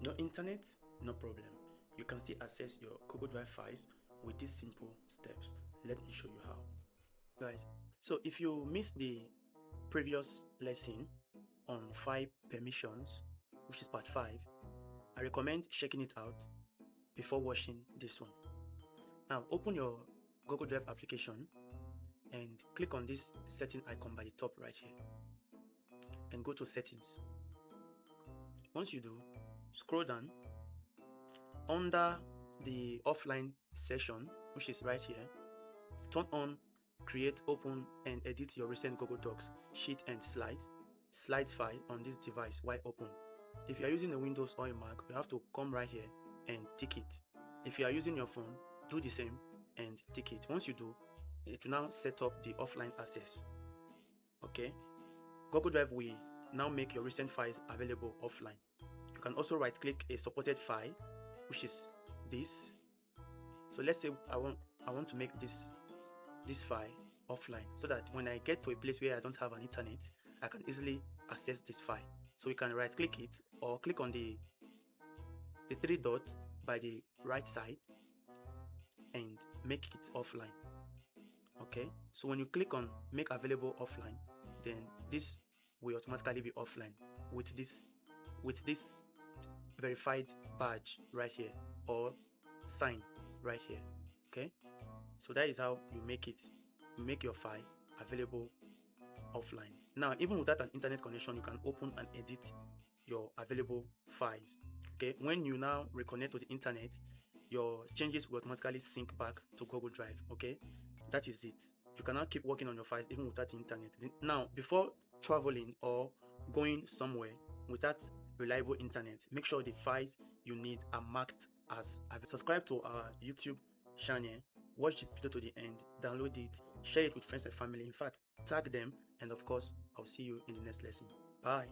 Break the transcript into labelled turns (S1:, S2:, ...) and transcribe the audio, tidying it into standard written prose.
S1: No internet, no problem. You can still access your Google Drive files with these simple steps. Let me show you how. Guys, so if you missed the previous lesson on file permissions, which is part 5, I recommend checking it out before watching this one. Now open your Google Drive application and click on this setting icon by the top right here and go to settings. Once you do, scroll down under the offline session, which is right here. Turn on create, open and edit your recent Google Docs, sheet and slides file on this device while open. If you are using a Windows or a Mac, you have to come right here and tick it. If you are using your phone, do the same and tick it. Once you do, it will now set up the offline access. Okay, Google Drive will now make your recent files available offline. You can also right click a supported file, which is this. So let's say I want to make this file offline, so that when I get to a place where I don't have an internet, I can easily access this file. So you can right click it or click on the 3 dots by the right side and make it offline. Okay, so when you click on make available offline, then this will automatically be offline with this verified badge right here or sign right here. Okay, so that is how you make your file available offline. Now, even without an internet connection, you can open and edit your available files. Okay, when you now reconnect to the internet, your changes will automatically sync back to Google Drive. Okay, that is it. You cannot keep working on your files even without the internet. Now, before traveling or going somewhere without reliable internet, make sure the files you need are marked as available. Subscribe to our YouTube channel, watch the video to the end, download it, share it with friends and family. In fact, tag them, and of course, I'll see you in the next lesson. Bye.